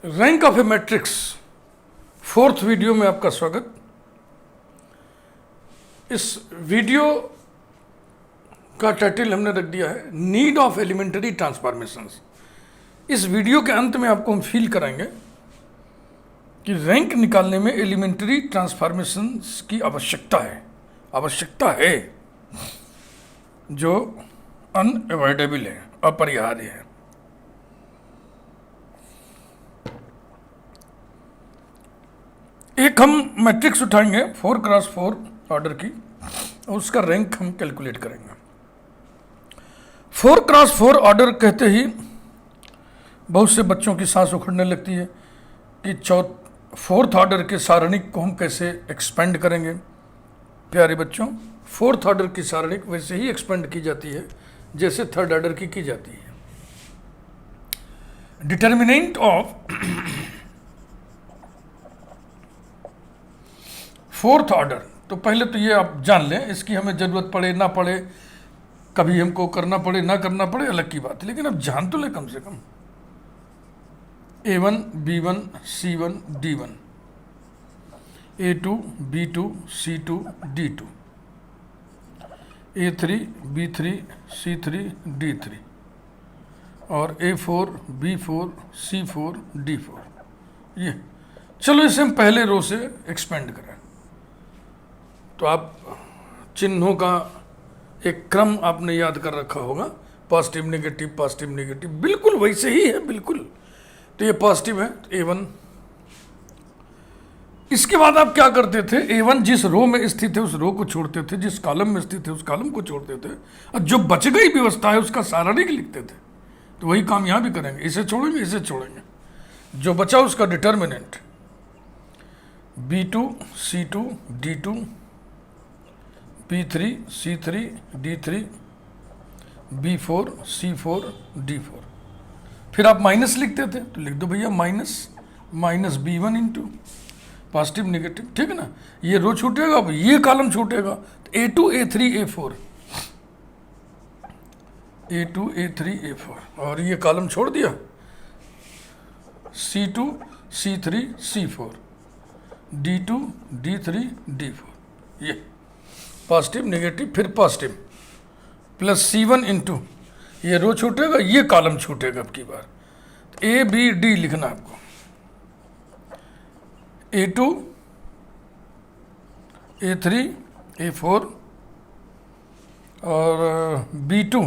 Rank of A matrix fourth video में आपका स्वागत। इस वीडियो का टाइटल हमने रख दिया है नीड ऑफ एलिमेंट्री ट्रांसफॉर्मेशंस। इस वीडियो के अंत में आपको हम फील कराएंगे कि रैंक निकालने में एलिमेंट्री ट्रांसफॉर्मेशंस की आवश्यकता है जो अनअवॉइडेबल है, अपरिहार्य है। एक हम मैट्रिक्स उठाएंगे 4x4 ऑर्डर की और उसका रैंक हम कैलकुलेट करेंगे। 4x4 ऑर्डर कहते ही बहुत से बच्चों की सांस उखड़ने लगती है कि फोर्थ ऑर्डर के सारणिक को हम कैसे एक्सपेंड करेंगे। प्यारे बच्चों, फोर्थ ऑर्डर की सारणिक वैसे ही एक्सपेंड की जाती है जैसे थर्ड ऑर्डर की जाती है। डिटर्मिनेंट ऑफ फोर्थ ऑर्डर, तो पहले तो ये आप जान लें, इसकी हमें ज़रूरत पड़े ना पड़े, कभी हमको करना पड़े ना करना पड़े अलग की बात है, लेकिन अब जान तो ले कम से कम। A1 B1 C1 D1, A2 B2 C2 D2, A3 B3 C3 D3 और A4 B4 C4 D4। ये चलो इसे हम पहले रो से एक्सपेंड करें। तो आप चिन्हों का एक क्रम आपने याद कर रखा होगा, पॉजिटिव नेगेटिव, बिल्कुल वैसे ही है, बिल्कुल। तो ये पॉजिटिव है तो A1। इसके बाद आप क्या करते थे, A1 जिस रो में स्थित है उस रो को छोड़ते थे, जिस कॉलम में स्थित है उस कॉलम को छोड़ते थे, और जो बच गई व्यवस्था है उसका सारणिक लिखते थे। तो वही काम यहाँ भी करेंगे, इसे छोड़ेंगे, जो बचा उसका determinant B2 C2 D2, B3 C3 D3, B4 C4 D4। फिर आप माइनस लिखते थे तो लिख दो भैया minus B1 into positive negative, ठीक है ना। ये रो छूटेगा, अब ये कॉलम छूटेगा तो A2 A3 A4, A2 A3 A4 और ये कॉलम छोड़ दिया C2 C3 C4 D2 D3 D4। ये पॉजिटिव नेगेटिव फिर पॉजिटिव प्लस C1 इंटू ये रो छूटेगा, ये कॉलम छूटेगा। अब की बार ABD लिखना आपको, A2 A3 A4 और B2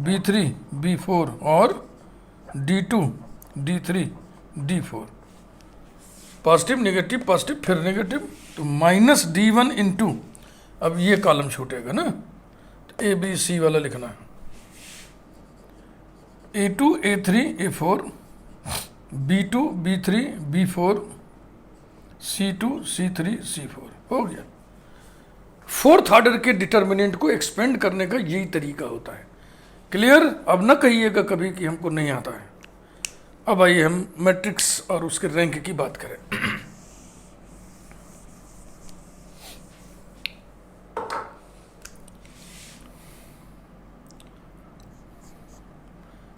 B3 B4 और D2 D3 D4। Positive negative फिर नेगेटिव, तो माइनस D1 इंटू अब ये कॉलम छूटेगा ना, तो ABC वाला लिखना है, A2 A3 A4 B2 B3 B4 C2 C3 C4। हो गया। फोर्थ ऑर्डर के डिटर्मिनेंट को एक्सपेंड करने का यही तरीका होता है। क्लियर? अब ना कहिएगा कभी कि हमको नहीं आता है। अब आइए हम मैट्रिक्स और उसके रैंक की बात करें।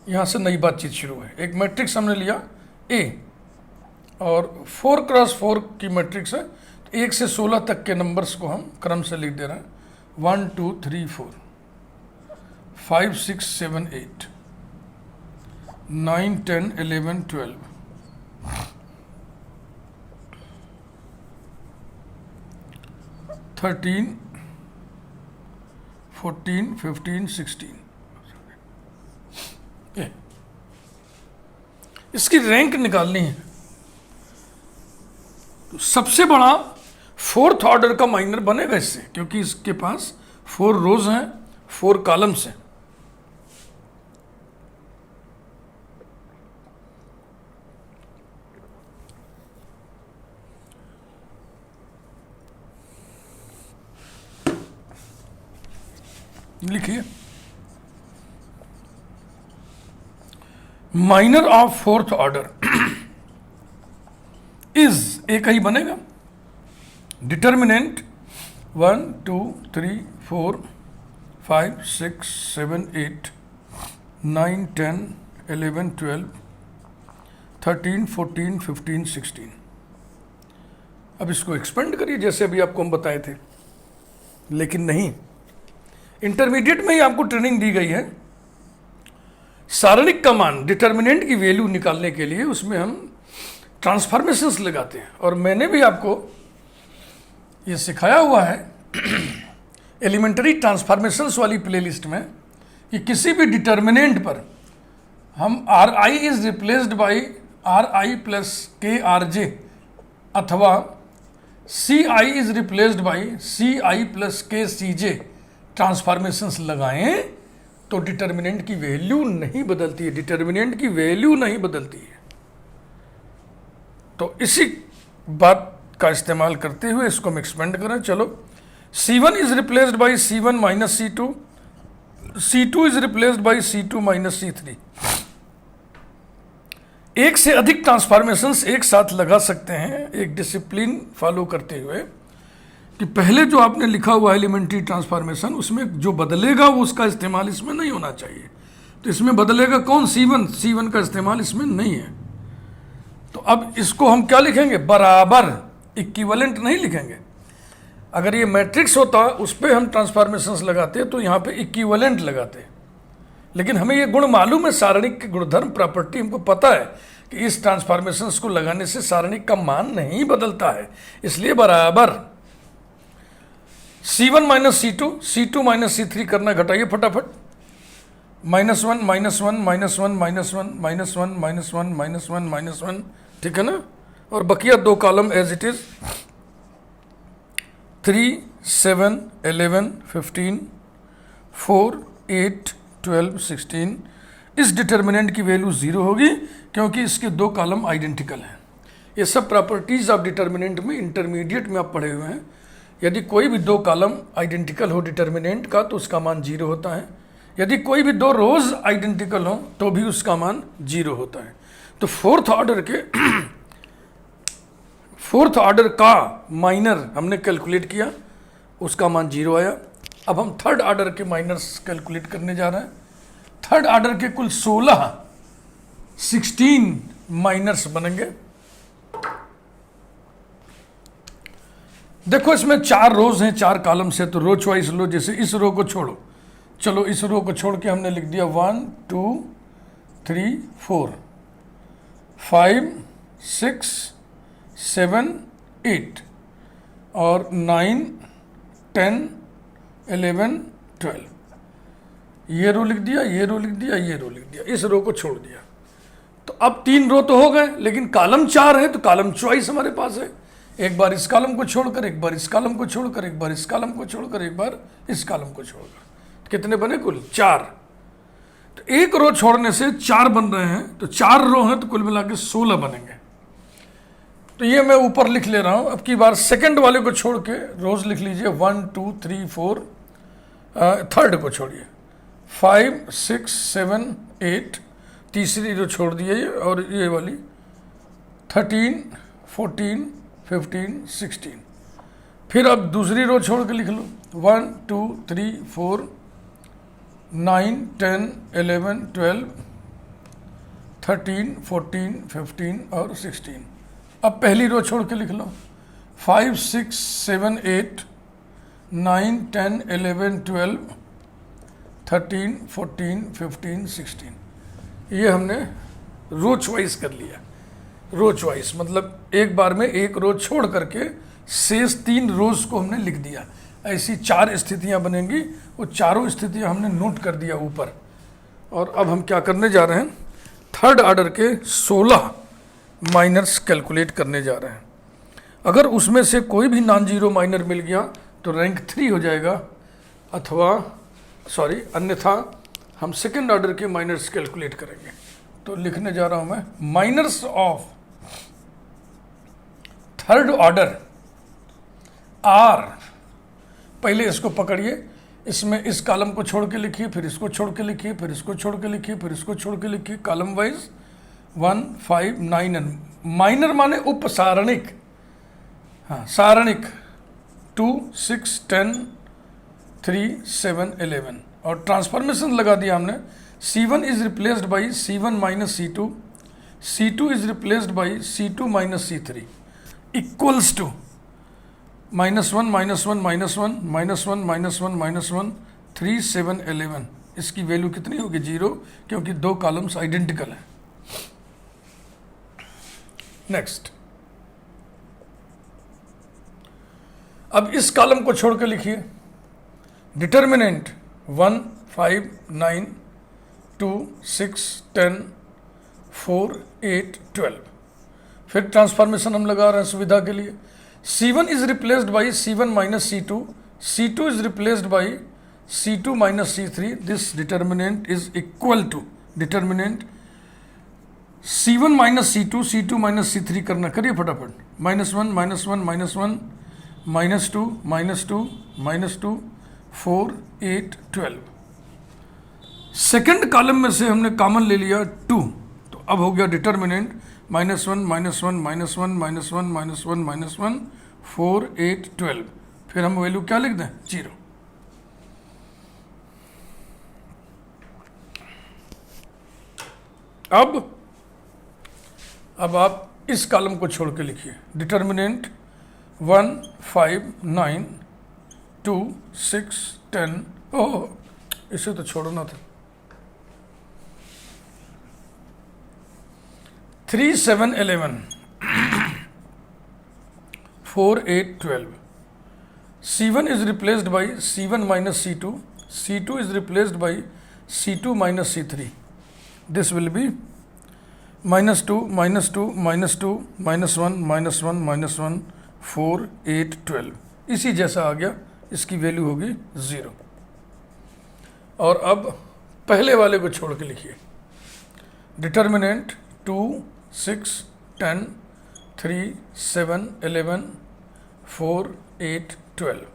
यहाँ से नई बातचीत शुरू है। एक मैट्रिक्स हमने लिया A और 4x4 की मैट्रिक्स है, 1 से 16 तक के नंबर्स को हम क्रम से लिख दे रहे हैं। 1 2 3 4 5 6 7 8 9 10 11 12 13 14 15 16। इसकी रैंक निकालनी है तो सबसे बड़ा फोर्थ ऑर्डर का माइनर बनेगा इससे, क्योंकि इसके पास 4 रोज हैं, 4 कॉलम्स हैं। लिखिए minor of fourth order is, एक ही बनेगा, डिटर्मिनेंट 1 2 3 4 5 6 7 8 9 10 11 12 13, 14, 15, 16। अब इसको एक्सपेंड करिए जैसे अभी आपको हम बताए थे, लेकिन नहीं, इंटरमीडिएट में ही आपको ट्रेनिंग दी गई है सारणिक का मान, डिटर्मिनेंट की वैल्यू निकालने के लिए उसमें हम ट्रांसफॉर्मेशंस लगाते हैं। और मैंने भी आपको ये सिखाया हुआ है एलिमेंटरी ट्रांसफॉर्मेशंस वाली प्लेलिस्ट में कि किसी भी डिटर्मिनेंट पर हम R I is replaced by R I plus K R J अथवा C I is replaced by C I plus K C J transformations लगाएं तो डिटर्मिनेंट की वैल्यू नहीं बदलती है, डिटर्मिनेंट की वैल्यू नहीं बदलती है। तो इसी बात का इस्तेमाल करते हुए इसको हम एक्सपेंड करें। चलो, C1 is replaced by C1 minus C2, C2 is replaced by C2 minus C3। एक से अधिक ट्रांसफॉर्मेशंस एक साथ लगा सकते हैं एक डिसिप्लिन फॉलो करते हुए कि पहले जो आपने लिखा हुआ एलिमेंट्री ट्रांसफॉर्मेशन उसमें जो बदलेगा वो उसका इस्तेमाल इसमें नहीं होना चाहिए। तो इसमें बदलेगा कौन? C1 का इस्तेमाल इसमें नहीं है। तो अब इसको हम क्या लिखेंगे? बराबर, इक्विवेलेंट नहीं लिखेंगे। अगर ये मैट्रिक्स होता उस पर हम ट्रांसफॉर्मेशंस लगाते तो यहाँ पे इक्विवेलेंट लगाते, लेकिन हमें ये गुण मालूम है, सारणिक के गुणधर्म प्रॉपर्टी हमको पता है कि इस ट्रांसफॉर्मेशंस को लगाने से सारणिक का मान नहीं बदलता है, इसलिए बराबर C1 minus C2, C2 minus C3 करना, घटाइए फटाफट, -1 -1 -1 -1 -1 -1 -1 -1, ठीक है ना। और बकिया दो कॉलम एज इट इज 3, 7, 11, 15, 4, 8, 12, 16। इस डिटर्मिनेंट की वैल्यू 0 होगी क्योंकि इसके दो कॉलम आइडेंटिकल हैं। ये सब प्रॉपर्टीज ऑफ डिटर्मिनेंट में इंटरमीडिएट में आप पढ़े हुए हैं। यदि कोई भी दो कॉलम आइडेंटिकल हो डिटर्मिनेंट का तो उसका मान 0 होता है, यदि कोई भी दो रोज आइडेंटिकल हो तो भी उसका मान 0 होता है। तो फोर्थ ऑर्डर का माइनर हमने कैलकुलेट किया, उसका मान 0 आया। अब हम थर्ड ऑर्डर के माइनर्स कैलकुलेट करने जा रहे हैं। थर्ड ऑर्डर के कुल 16 माइनर्स बनेंगे। देखो इसमें 4 रोज हैं, 4 कॉलम्स है, तो रो चॉइस लो। जैसे इस रो को छोड़ो, चलो इस रो को छोड़ के हमने लिख दिया 1 2 3 4 5 6 7 8 और 9 10 11 12। ये रो लिख दिया, ये रो लिख दिया, ये रो लिख दिया, इस रो को छोड़ दिया। तो अब 3 रो तो हो गए, लेकिन कॉलम 4 है तो कॉलम चॉइस हमारे पास है। एक बार इस कॉलम को छोड़कर, एक बार इस कॉलम को छोड़कर, एक बार इस कॉलम को छोड़कर, एक बार इस कॉलम को छोड़कर, कितने बने कुल? 4। तो एक रो छोड़ने से 4 बन रहे हैं, तो 4 रो हैं तो कुल मिला के 16 बनेंगे। तो ये मैं ऊपर लिख ले रहा हूं। अब की बार सेकंड वाले को छोड़ के रोज लिख लीजिए 1 2 3 4। थर्ड को छोड़िए 5 6 7 8। तीसरी रो छोड़ दिए और ये वाली 13 14 15 16। फिर अब दूसरी रो छोड़ के लिख लो 1 2 3 4 9 10 11 12 13 14 15 और 16। अब पहली रो छोड़ के लिख लो 5 6 7 8 9 10 11 12 13 14 15 16। ये हमने रो चॉइस कर लिया। रो चॉइस मतलब एक बार में एक रो छोड़ करके शेष 3 रोज को हमने लिख दिया। ऐसी 4 स्थितियां बनेंगी, वो चारों स्थितियां हमने नोट कर दिया ऊपर। और अब हम क्या करने जा रहे हैं? थर्ड ऑर्डर के 16 माइनर्स कैलकुलेट करने जा रहे हैं। अगर उसमें से कोई भी नॉन जीरो माइनर मिल गया तो रैंक 3 हो जाएगा, अन्यथा हम सेकेंड ऑर्डर के माइनर्स कैलकुलेट करेंगे। तो लिखने जा रहा हूं मैं minors of third order are. पहले इसको पकड़िए, इसमें इस कॉलम को छोड़ के लिखिए, फिर इसको छोड़ के लिखिए, फिर इसको छोड़ के लिखिए, फिर इसको छोड़ के लिखिए, कॉलम वाइज 1 5 9 माइनर माने उपसारणिक। हाँ, सारणिक 2 6 10 3 7 11। और ट्रांसफॉर्मेशन लगा दिया हमने। C1 is replaced by C1 minus C2, C2 is replaced by C2 minus C3 equals to -1 -1 -1 -1 -1 -1 3 7 11। इसकी वैल्यू कितनी होगी? 0, क्योंकि दो कॉलम्स आइडेंटिकल हैं। नेक्स्ट, अब इस कॉलम को छोड़ के लिखिए डिटर्मिनेंट 1 5 9 2 6 10 4 8 12। फिर ट्रांसफॉर्मेशन हम लगा रहे हैं सुविधा के लिए। C1 is replaced by C1 minus C2, C2 is replaced by C2 minus C3। This determinant is equal to determinant C1 minus C2, C2 minus C3 करना, करिए फटाफट। -1 -1 -1 -2 -2 -2 4 8 12। सेकेंड कॉलम में से हमने कॉमन ले लिया 2, तो अब हो गया डिटर्मिनेंट -1 -1 -1 -1 -1 4 8 12। फिर हम वैल्यू क्या लिख दें? 0। अब आप इस कॉलम को छोड़ के लिखिए डिटर्मिनेंट 1 5 9 2 6 10। ओह, इसे तो छोड़ना था। 3 7 11 4 8 12। C1 is replaced by C1 minus C2, C2 is replaced by C2 minus C3। This will be -2 -2 -2 -1 -1 -1 4 8 12। इसी जैसा आ गया, इसकी वैल्यू होगी 0। और अब पहले वाले को छोड़ के लिखिए डिटर्मिनेंट 2 6 10 3 7 11 4 8 12।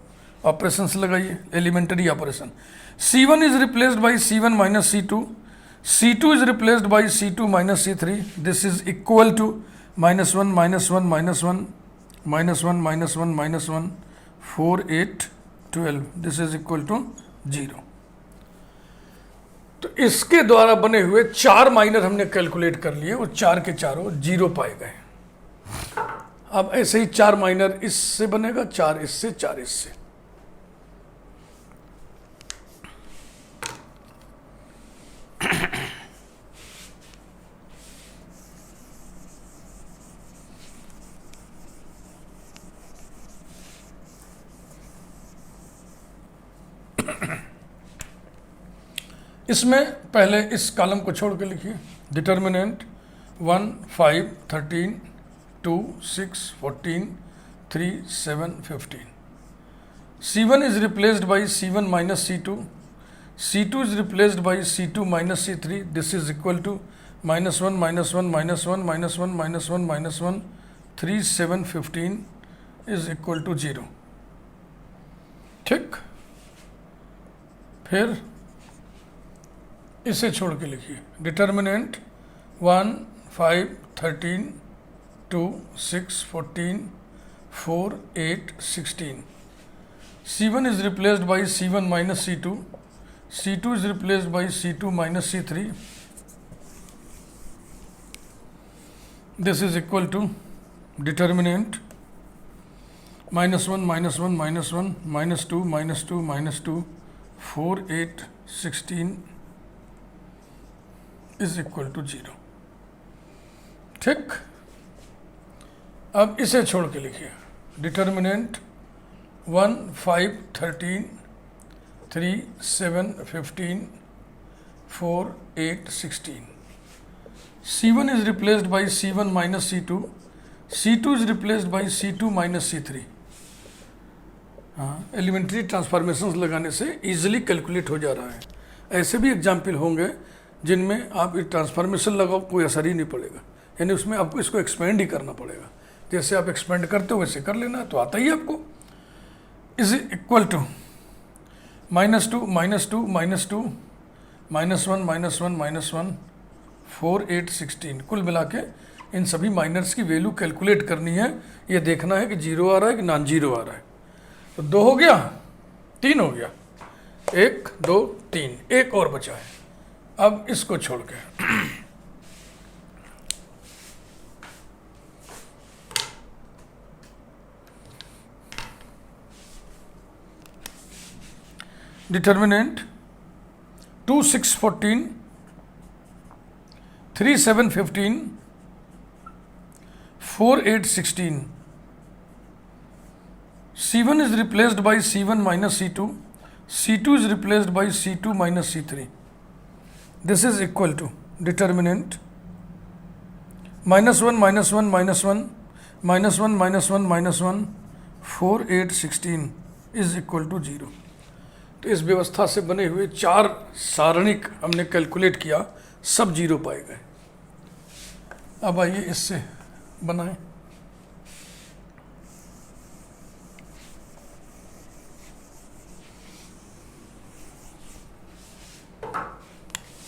ऑपरेशंस लगाइए, elementary operation. C1 is replaced by C1 minus C2, C2 is replaced by C2 minus C3. This is equal to -1 -1 -1 -1 -1 4 8 12। This is equal to 0। तो इसके द्वारा बने हुए 4 माइनर हमने कैलकुलेट कर लिए और 4 के चारों 0 पाए गए। अब ऐसे ही 4 माइनर इससे बनेगा, 4 इससे, 4 इससे। इसमें पहले इस कॉलम को छोड़ के लिखिए determinant 1 5 13 2 6 14 3 7 15। C1 is replaced by C1 minus C2, C2 is replaced by C2 minus C3। This is equal to -1 -1 -1 -1 -1 -1 3 7 15 is equal to 0। ठीक, फिर इसे छोड़ के लिखिए determinant 1 5 13 2 6 14 4 8 16। C1 is replaced by C1 minus C2, C2 is replaced by C2 minus C3। This is equal to determinant -1 -1 -1 -2 -2 4 8 16 is equal to 0। ठीक, अब इसे छोड़ के लिखिए determinant 1 5 13 3 7 15 4 8 16। C1 is replaced by C1 minus C2, C2 is replaced by C2 minus C3। हाँ, elementary transformations लगाने से easily calculate हो जा रहा है। ऐसे भी एग्जाम्पल होंगे जिनमें आप ये ट्रांसफॉर्मेशन लगाओ, कोई असर ही नहीं पड़ेगा, यानी उसमें आपको इसको एक्सपेंड ही करना पड़ेगा। जैसे आप एक्सपेंड करते हो वैसे कर लेना, तो आता ही आपको। Is equal to -2 -2 -2 -1 -1 4 8 16। कुल मिला के इन सभी माइनर्स की वैल्यू कैलकुलेट करनी है। ये देखना है कि 0 आ रहा है कि नॉन 0 आ रहा है। तो 2 हो गया, 3 हो गया, 1 2 3, एक और बचा है। अब इसको छोड़ के determinant 2 6 14 3 7 15 4 8 16. C1 is replaced by C1 minus C2. C2 is replaced by C2 minus C3. This is equal to determinant -1 -1 -1 -1 -1 -1 4 8 16 is equal to 0. तो इस व्यवस्था से बने हुए 4 सारणिक हमने कैलकुलेट किया, सब 0 पाए गए. अब आइए इससे बनाएं.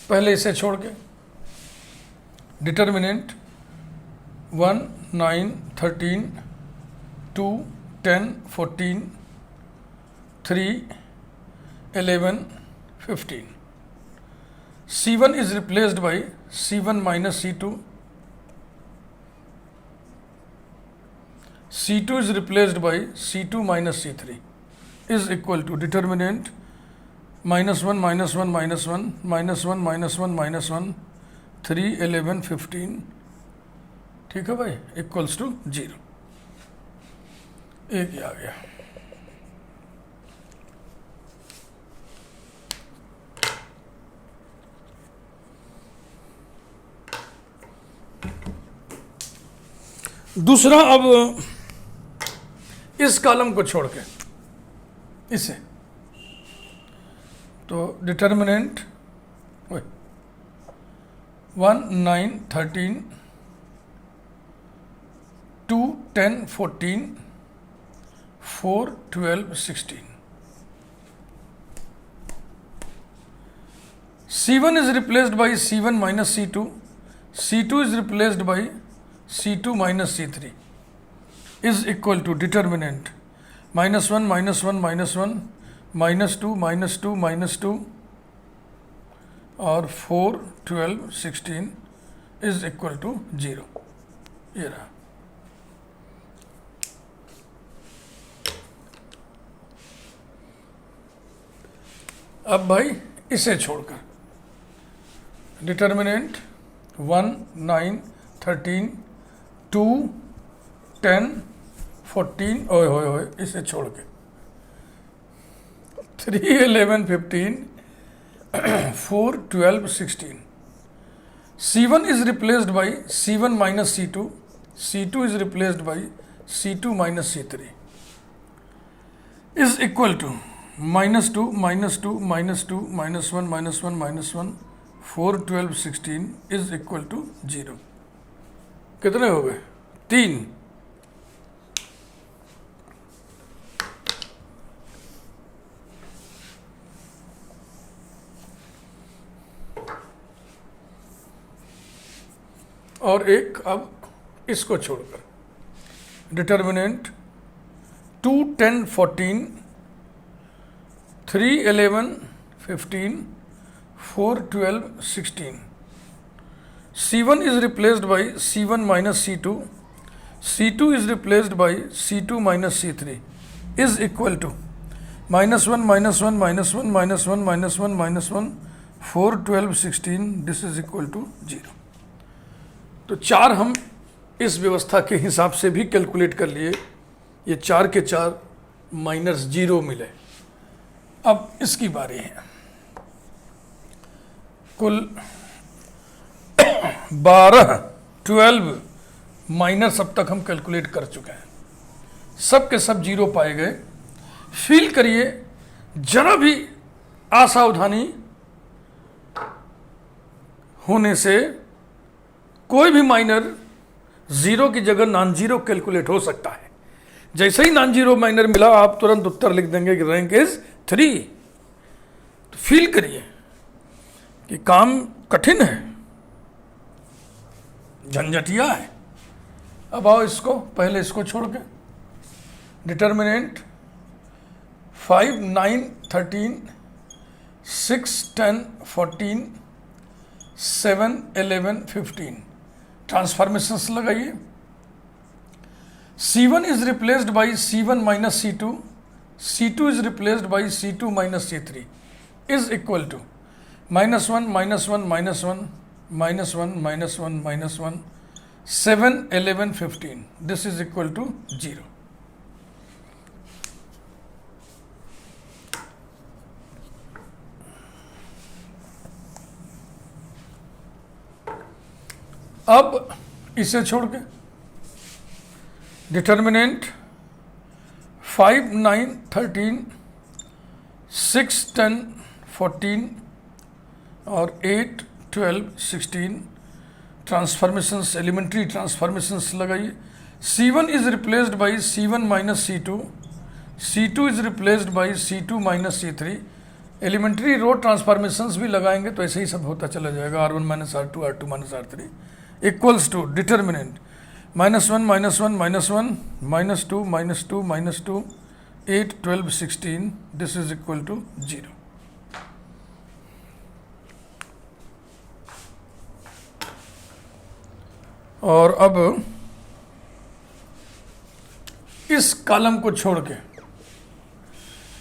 पहले इसे छोड़ के determinant 1 9 13 2 10 14 3 11 15. C1 is replaced by C1 minus C2. C2 is replaced by C2 minus C3 is equal to determinant -1 -1 -1 -1 -1 -1 3 11 15. ठीक है भाई, इक्वल्स टू 0. एक ही आ गया. दूसरा, अब इस कॉलम को छोड़ के इसे, तो determinant 1 9 13 2 10 14 4 12 16. C1 is replaced by C1 minus C2. C2 is replaced by C2 minus C3 is equal to determinant -1 -1 -1 -2 -2 -2 और 4 12 16 is equal to 0. ये रहा. अब भाई इसे छोड़कर डिटर्मिनेंट 1 9 13 2 10 14 ओए होए होए इसे छोड़ के 3 11 15 4 12 16. C1 is replaced by C1 minus C2. C2 is replaced by C2 minus C3 is equal to -2 -2 -2 -1 -1 -1 4 12 16 is equal to 0. कितने हो गए? 3. और एक अब इसको छोड़कर determinant 2 10 14 3 11 15 4 12 16. C1 is replaced by C1 minus C2. C2 is replaced by C2 minus C3 is equal to -1 -1 -1 -1 -1 -1 4 12 16. This is equal to 0. तो 4 हम इस व्यवस्था के हिसाब से भी कैलकुलेट कर लिए. ये 4 के 4 -0 मिले. अब इसकी बारी है. कुल 12 माइनस अब तक हम कैलकुलेट कर चुके हैं. सब के सब 0 पाए गए. फील करिए, जरा भी असावधानी होने से कोई भी माइनर 0 की जगह नॉन जीरो कैलकुलेट हो सकता है. जैसे ही नॉन जीरो माइनर मिला, आप तुरंत उत्तर लिख देंगे कि रैंक इज 3. तो फील करिए कि काम कठिन है, झंझटिया है. अब आओ इसको, पहले इसको छोड़ के डिटर्मिनेंट 5 9 13 6 10 14 7 11 15. ट्रांसफॉर्मेशंस लगाइए. C1 is replaced by C1 minus C2. C2 is replaced by C2 minus C3 is equal to -1 -1 -1 -1 -1 -1 7 11 15. This is equal to 0. अब इसे छोड़ के डिटर्मिनेंट 5 9 13 6 10 14 और 8 12 16 ट्रांसफॉर्मेशंस, एलिमेंट्री ट्रांसफॉर्मेशंस लगाइए. C1 is replaced by C1 minus C2, C2 is replaced by C2 minus C3. Elementary row transformations भी लगाएंगे तो ऐसे ही सब होता चला जाएगा. R1 minus R2, R2 minus R3 equals to determinant -1 -1 -1 -2 -2 -2 8 12 16. This is equal to 0. और अब इस कॉलम को छोड़ के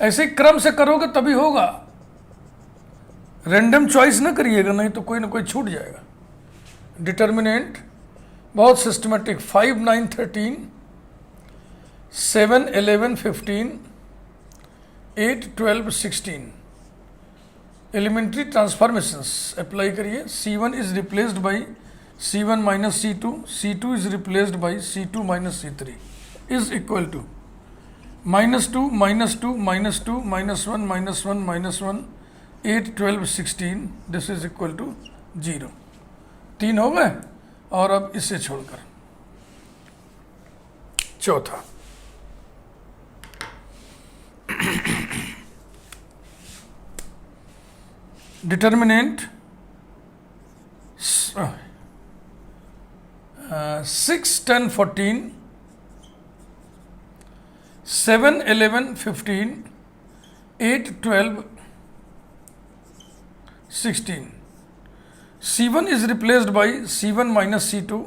ऐसे क्रम से करोगे तभी होगा. रैंडम चॉइस ना करिएगा, नहीं तो कोई ना कोई छूट जाएगा. डिटर्मिनेंट बहुत सिस्टमेटिक 5 9 13 7 11 15 8 12 16. एलिमेंट्री ट्रांसफॉर्मेशंस अप्लाई करिए. C1 is replaced by C1 minus C2, C2 is replaced by C2 minus C3 is equal to -2 -2 -2 -1 -1 -1 8 12 16. This is equal to 0. 3 हो गए. और अब इसे छोड़कर चौथा determinant 6 10 14 7 11 15 8 12 16. C1 is replaced by C1 minus C2,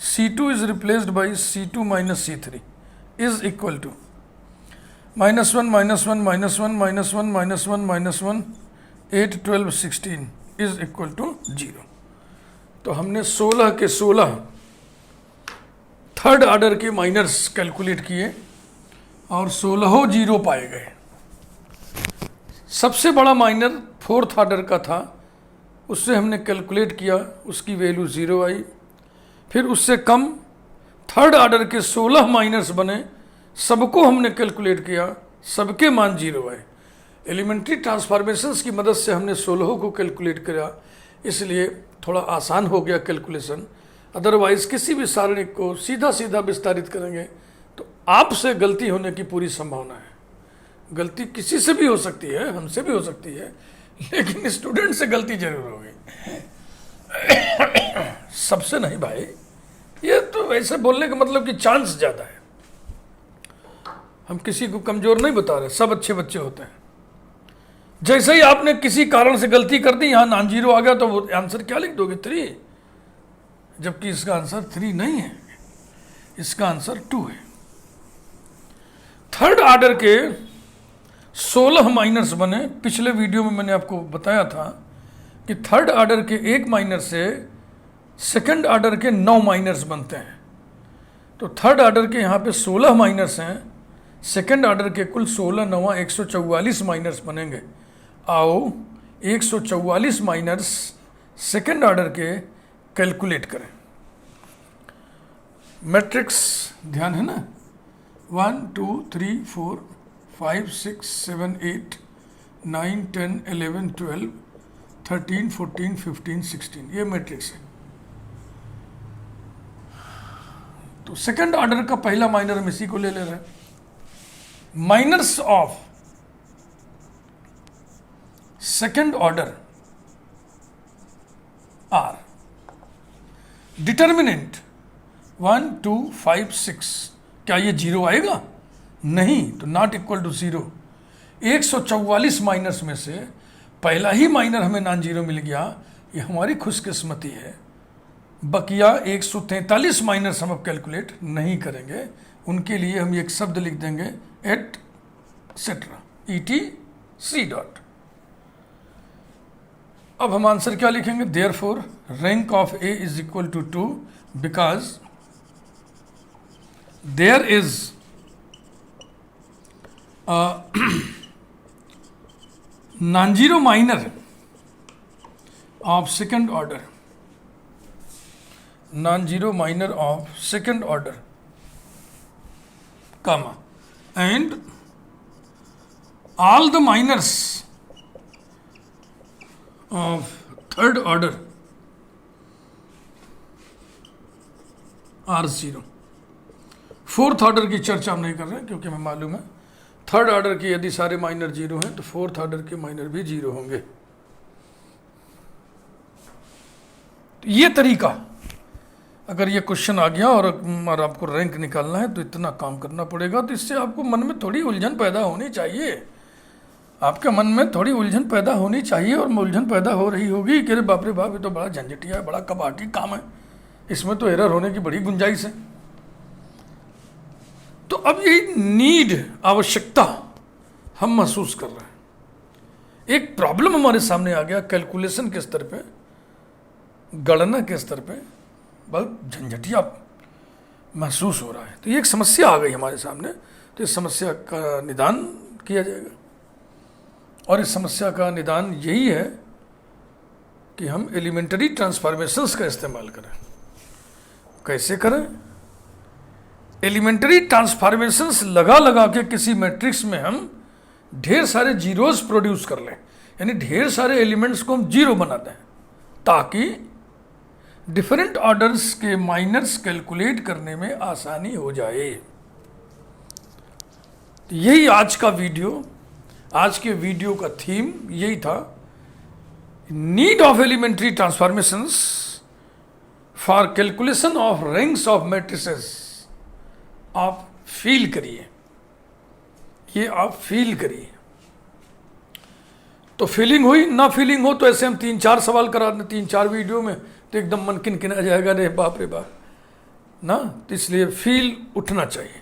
C2 is replaced by C2 minus C3 is equal to -1 -1 -1 -1 -1 8 12 16 is equal to 0. तो हमने 16 के 16 थर्ड ऑर्डर के माइनर्स कैलकुलेट किए और 16 जीरो पाए गए. सबसे बड़ा माइनर फोर्थ ऑर्डर का था, उससे हमने कैलकुलेट किया, उसकी वैल्यू 0 आई. फिर उससे कम थर्ड ऑर्डर के 16 माइनर्स बने, सबको हमने कैलकुलेट किया, सबके मान 0 आए. एलिमेंट्री ट्रांसफॉर्मेशंस की मदद से हमने 16 को कैलकुलेट किया, इसलिए थोड़ा आसान हो गया कैलकुलेशन. अदरवाइज किसी भी सारणिक को सीधा सीधा विस्तारित करेंगे तो आपसे गलती होने की पूरी संभावना है. गलती किसी से भी हो सकती है, हमसे भी हो सकती है, लेकिन स्टूडेंट से गलती जरूर होगी. सबसे नहीं भाई. ये तो वैसे बोलने का मतलब कि चांस ज़्यादा है. हम किसी को कमज़ोर नहीं बता रहे, सब अच्छे बच्चे होते हैं. जैसे ही आपने किसी कारण से गलती कर दी, यहाँ नॉन जीरो आ गया, तो वो आंसर क्या लिख दोगे? 3. जबकि इसका आंसर 3 नहीं है, इसका आंसर 2 है. थर्ड ऑर्डर के 16 माइनर्स बने. पिछले वीडियो में मैंने आपको बताया था कि थर्ड ऑर्डर के एक माइनर से सेकंड ऑर्डर के 9 माइनर्स बनते हैं. तो थर्ड ऑर्डर के यहाँ पे 16 माइनर्स हैं, सेकंड ऑर्डर के कुल 16 9 144 माइनर्स बनेंगे. आओ 144 माइनर्स सेकंड ऑर्डर के कैलकुलेट करें. मैट्रिक्स ध्यान है ना? 1 2 3 4 5 6 7 8 9 10 11 12 13 14 15 16, ये मैट्रिक्स है. तो सेकंड ऑर्डर का पहला माइनर हम इसी को ले रहे हैं. Minors of second order are. Determinant 1 2 5 6. क्या ये 0 आएगा? नहीं, तो नॉट इक्वल टू 0. 144 माइनर्स में से पहला ही माइनर हमें नॉन जीरो मिल गया, ये हमारी खुशकिस्मती है. बकिया 143 माइनर्स हम अब कैलकुलेट नहीं करेंगे. उनके लिए हम एक शब्द लिख देंगे et cetera ET C dot. अब हम आंसर क्या लिखेंगे? Therefore rank of A is equal to 2 because there is non-zero minor of second order, non-zero minor of second order, comma, and all the minors of third order are zero। Fourth order की चर्चा हम नहीं कर रहे हैं क्योंकि हमें मालूम है थर्ड ऑर्डर के यदि सारे माइनर जीरो हैं तो फोर्थ ऑर्डर के माइनर भी जीरो होंगे। तो ये तरीका, अगर ये क्वेश्चन आ गया और आपको रैंक निकालना है तो इतना काम करना पड़ेगा। तो इससे आपको मन में थोड़ी उलझन पैदा होनी चाहिए, आपके मन में थोड़ी उलझन पैदा होनी चाहिए। और उलझन पैदा हो रही होगी कि अरे बाप रे बाप, ये तो बड़ा झंझटिया है, बड़ा कबाटी काम है, इसमें तो एरर होने की बड़ी गुंजाइश है। तो अब यही नीड, आवश्यकता हम महसूस कर रहे हैं। एक प्रॉब्लम हमारे सामने आ गया कैलकुलेशन के स्तर पे, गणना के स्तर पे बहुत झंझटिया महसूस हो रहा है। तो ये एक समस्या आ गई हमारे सामने, तो इस समस्या का निदान किया जाएगा। और इस समस्या का निदान यही है कि हम एलिमेंटरी ट्रांसफॉर्मेशंस का इस्तेमाल करें। कैसे करें? एलिमेंटरी ट्रांसफॉर्मेशंस लगा लगा के किसी मैट्रिक्स में हम ढेर सारे जीरोस प्रोड्यूस कर लें, यानी ढेर सारे एलिमेंट्स को हम जीरो बना दें, ताकि डिफरेंट ऑर्डर्स के माइनर्स कैलकुलेट करने में आसानी हो जाए। तो यही आज का वीडियो, आज के वीडियो का थीम यही था, need of elementary transformations for calculation of ranks of matrices. आप फील करिए, ये आप फील करिए। तो फीलिंग हुई, ना फीलिंग हो तो ऐसे हम 3-4 सवाल करा दें 3-4 वीडियो में, तो एकदम मन किनकिना जाएगा, रे बाप रे बाप ना। तो इसलिए फील उठना चाहिए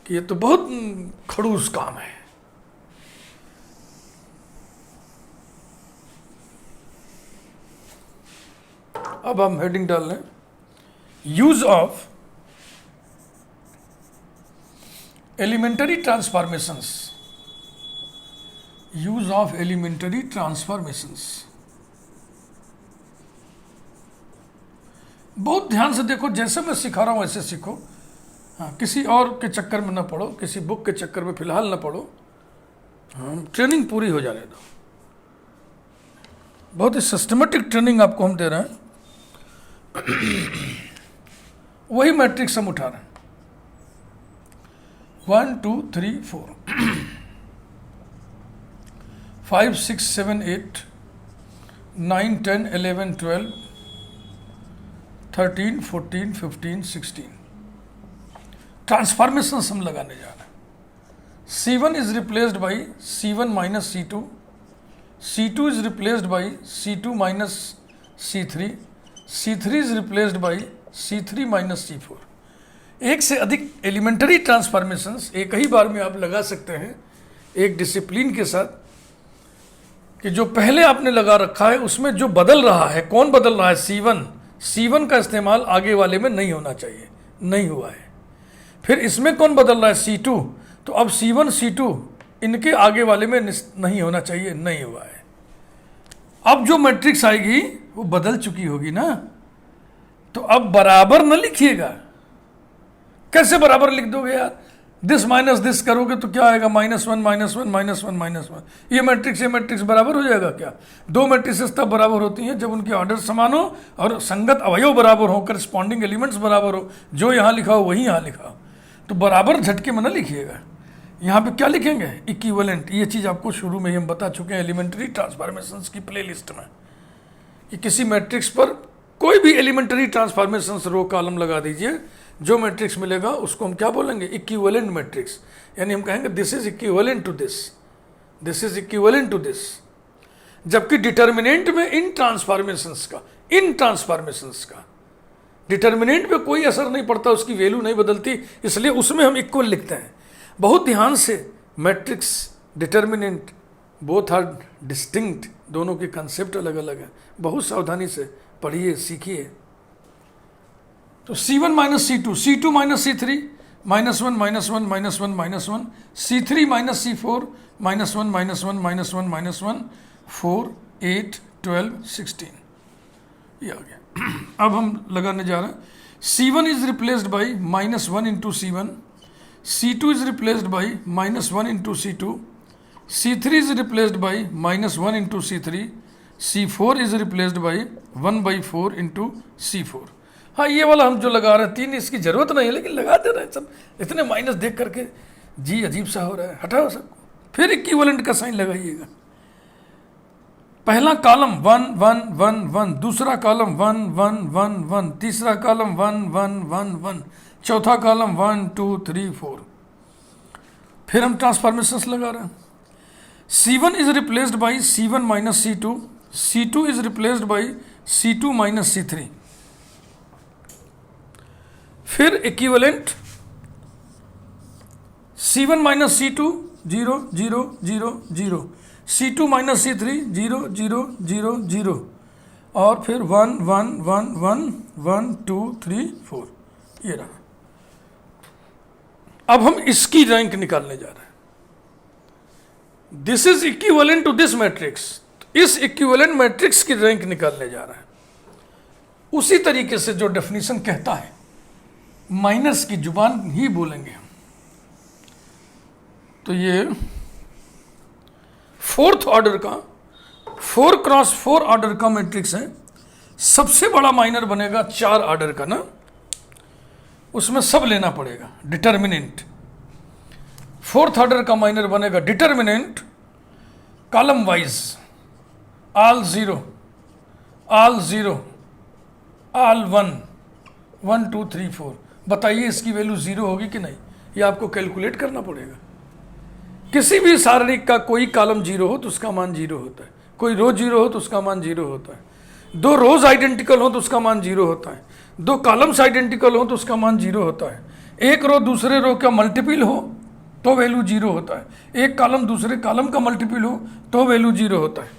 कि ये तो बहुत खड़ूस काम है। अब हम हेडिंग डाल लें, use of elementary transformations, use of elementary transformations. बहुत ध्यान से देखो, जैसे मैं सिखा रहा हूं वैसे सीखो। हाँ, किसी और के चक्कर में ना पड़ो, किसी बुक के चक्कर में फिलहाल ना पड़ो। हाँ, ट्रेनिंग पूरी हो जाने दो। बहुत ही सिस्टमेटिक ट्रेनिंग आपको हम दे रहे हैं। वही मैट्रिक्स हम उठा रहे हैं, 1 2 3 4 5 6 7 8 9 10 11 12 13 14 15 16 ट्रांसफॉर्मेशंस हम लगाने जा रहे हैं। C1 is replaced by C1 minus C2, C2 is replaced by C2 minus C3, C3 is replaced by C3 minus C4। एक से अधिक एलिमेंटरी ट्रांसफॉर्मेशंस एक ही बार में आप लगा सकते हैं, एक डिसिप्लिन के साथ, कि जो पहले आपने लगा रखा है उसमें जो बदल रहा है, कौन बदल रहा है? C1 का इस्तेमाल आगे वाले में नहीं होना चाहिए, नहीं हुआ है। फिर इसमें कौन बदल रहा है? C2, तो अब C1 C2 इनके आगे वाले में नहीं होना चाहिए, नहीं हुआ है। अब जो मैट्रिक्स आएगी वो बदल चुकी होगी ना, तो अब बराबर न लिखिएगा। कैसे बराबर लिख दोगे यार? दिस माइनस दिस करोगे तो क्या आएगा? -1 -1 -1 -1। ये मैट्रिक्स बराबर हो जाएगा क्या? दो मैट्रिसेस तब बराबर होती हैं जब उनके ऑर्डर समान हो और संगत अवयव बराबर हो, करस्पॉन्डिंग एलिमेंट्स बराबर हो। जो यहाँ लिखा हो वही यहाँ लिखा हो। तो बराबर झटके में ना लिखिएगा। यहाँ पे क्या लिखेंगे? इक्विवेलेंट। ये चीज़ आपको शुरू में ही हम बता चुके हैं एलिमेंटरी ट्रांसफॉर्मेशंस की प्लेलिस्ट में, कि किसी मैट्रिक्स पर कोई भी एलिमेंटरी ट्रांसफॉर्मेशंस रो कॉलम लगा दीजिए, जो मैट्रिक्स मिलेगा उसको हम क्या बोलेंगे? Equivalent matrix. यानी हम कहेंगे this is equivalent to this, this is equivalent to this. जबकि डिटर्मिनेंट में इन ट्रांसफॉर्मेशंस का डिटर्मिनेंट पे कोई असर नहीं पड़ता, उसकी वैल्यू नहीं बदलती, इसलिए उसमें हम इक्वल लिखते हैं। बहुत ध्यान से matrix, determinant, both are distinct, दोनों के कंसेप्ट अलग अलग हैं। बहुत सावधानी से पढ़िए, सीखिए। तो C1 minus C2, C2 minus C3, -1 -1 -1 -1, C3 minus C4, -1 -1 -1 -1, 4 8 12 16, ये आ गया। अब हम लगाने जा रहे हैं। C1 is replaced by -1 into C1, C2 is replaced by -1 into C2, C3 is replaced by -1 into C3, C4 is replaced by 1/4 into C4। हाँ, ये वाला हम जो लगा रहे हैं 3, इसकी जरूरत नहीं है, लेकिन लगा दे रहे हैं सब। इतने माइनस देख करके जी अजीब सा हो रहा है, हटाओ सबको। फिर इक्विवेलेंट का साइन लगाइएगा। पहला कॉलम 1 1 1 1, दूसरा कॉलम 1 1 1 1, तीसरा कॉलम 1 1 1 1, चौथा कॉलम 1 2 3 4। फिर हम ट्रांसफॉर्मेशंस लगा रहे हैं। C1 is replaced by C1 minus C2, C2 is replaced by C2 minus C3। फिर equivalent C1 minus C2 0 0 0 0, C2 minus C3 0 0 0 0, और फिर 1 1 1 1 1 2 3 4, ये रहा। अब हम इसकी रैंक निकालने जा रहे हैं। This is equivalent to this matrix, इस इक्विवेलेंट मैट्रिक्स की रैंक निकालने जा रहे हैं। उसी तरीके से जो डेफिनेशन कहता है, माइनस की जुबान ही बोलेंगे हम। तो ये 4th ऑर्डर का 4x4 ऑर्डर का मैट्रिक्स है। सबसे बड़ा माइनर बनेगा 4 ऑर्डर का ना, उसमें सब लेना पड़ेगा। डिटर्मिनेंट 4th ऑर्डर का माइनर बनेगा determinant, column wise all 0 all 0 all 1 1 2 3 4। बताइए इसकी वैल्यू 0 होगी कि नहीं, ये आपको कैलकुलेट करना पड़ेगा। किसी भी सारणिक का कोई कॉलम 0 हो तो उसका मान 0 होता है, कोई रो 0 हो तो उसका मान 0 होता है, 2 रोज आइडेंटिकल हो तो उसका मान 0 होता है, 2 कॉलम्स आइडेंटिकल हो तो उसका मान 0 होता है, एक रो दूसरे रो का मल्टीपल हो तो वैल्यू 0 होता है, एक कॉलम दूसरे कॉलम का मल्टीपल हो तो वैल्यू 0 होता है।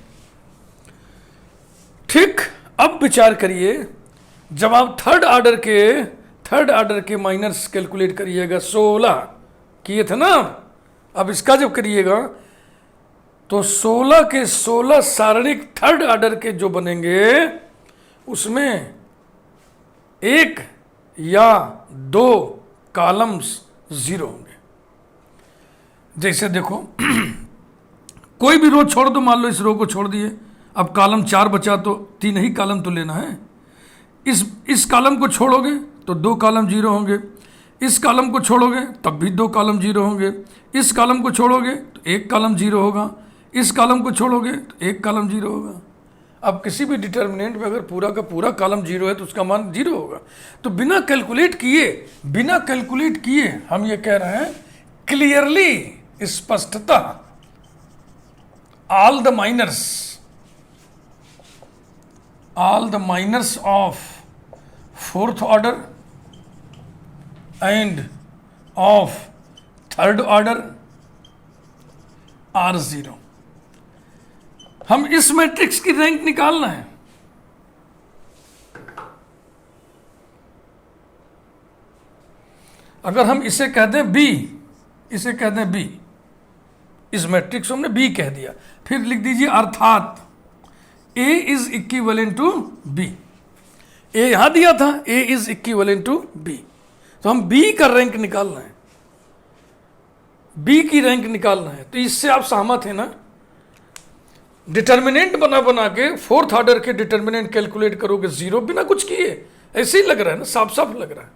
ठीक, अब विचार करिए, जब आप थर्ड ऑर्डर के माइनर्स कैलकुलेट करिएगा, 16 किए थे ना, अब इसका जब करिएगा तो 16 के 16 सारणिक थर्ड ऑर्डर के जो बनेंगे उसमें 1 या 2 कॉलम्स 0 होंगे। जैसे देखो कोई भी रो छोड़ दो, मान लो इस रो को छोड़ दिए, अब कॉलम 4 बचा तो 3 ही कॉलम तो लेना है। इस कॉलम को छोड़ोगे तो 2 कॉलम 0 होंगे, इस कॉलम को छोड़ोगे तब भी 2 कॉलम 0 होंगे, इस कॉलम को छोड़ोगे तो 1 कॉलम 0 होगा, इस कॉलम को छोड़ोगे तो 1 कॉलम 0 होगा। अब किसी भी डिटर्मिनेंट में अगर पूरा का पूरा कॉलम 0 है तो उसका मान 0 होगा। तो बिना कैलकुलेट किए हम ये कह रहे हैं क्लियरली, स्पष्टता, all the minors of 4th order and of third order are 0। हम इस मैट्रिक्स की रैंक निकालना है। अगर हम इसे कह दें बी, इस मैट्रिक्स को हमने बी कह दिया, फिर लिख दीजिए अर्थात ए इज इक्विवेलेंट टू बी। ए यहां दिया था, ए इज इक्विवेलेंट टू बी, तो हम बी का रैंक निकालना है, बी की रैंक निकालना है। तो इससे आप सहमत हैं ना? डिटर्मिनेंट बना के 4th ऑर्डर के डिटर्मिनेंट कैलकुलेट करोगे 0 बिना कुछ किए, ऐसे ही लग रहा है ना, साफ साफ लग रहा है।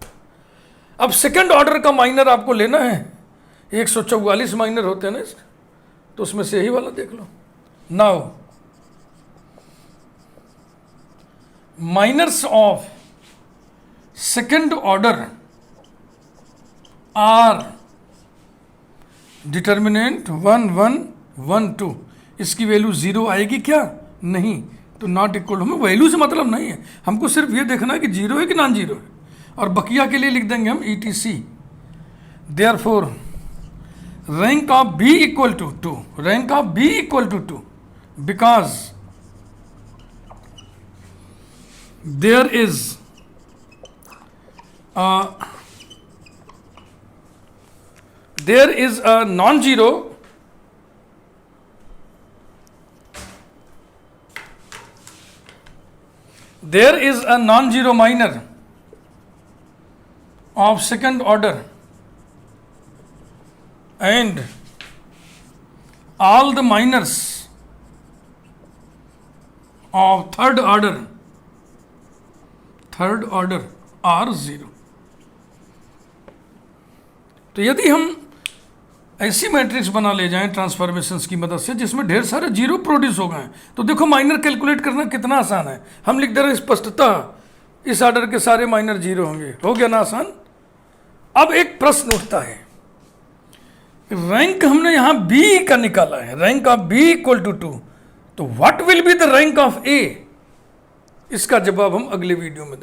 अब सेकंड ऑर्डर का माइनर आपको लेना है, 144 माइनर होते हैं ना इसके, तो उसमें से यही वाला देख लो। Now minors of second order are determinant 1 1 1 2, इसकी वैल्यू 0 आएगी क्या? नहीं, तो नॉट इक्वल। हमें वैल्यू से मतलब नहीं है, हमको सिर्फ ये देखना है कि 0 है कि नॉन 0 है, और बकिया के लिए लिख देंगे हम ETC। Therefore rank of B equal to 2, rank of B equal to 2, because there is a non-zero minor of second order and all the minors of third order are zero. तो यदि हम ऐसी मैट्रिक्स बना ले जाएं transformations की मदद से जिसमें ढेर सारे जीरो प्रोड्यूस हो गए, तो देखो माइनर कैलकुलेट करना कितना आसान है. हम लिख दे रहे हैं स्पष्टतः इस ऑर्डर के सारे माइनर जीरो होंगे. हो गया ना आसान. अब एक प्रश्न उठता है, रैंक हमने यहां बी का निकाला है, rank of B equal to 2, तो what will be the rank of A? इसका जवाब हम अगले वीडियो में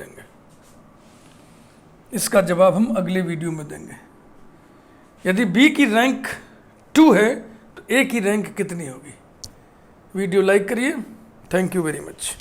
देंगे. यदि बी की रैंक 2 है तो ए की रैंक कितनी होगी? वीडियो लाइक करिए. Thank you very much.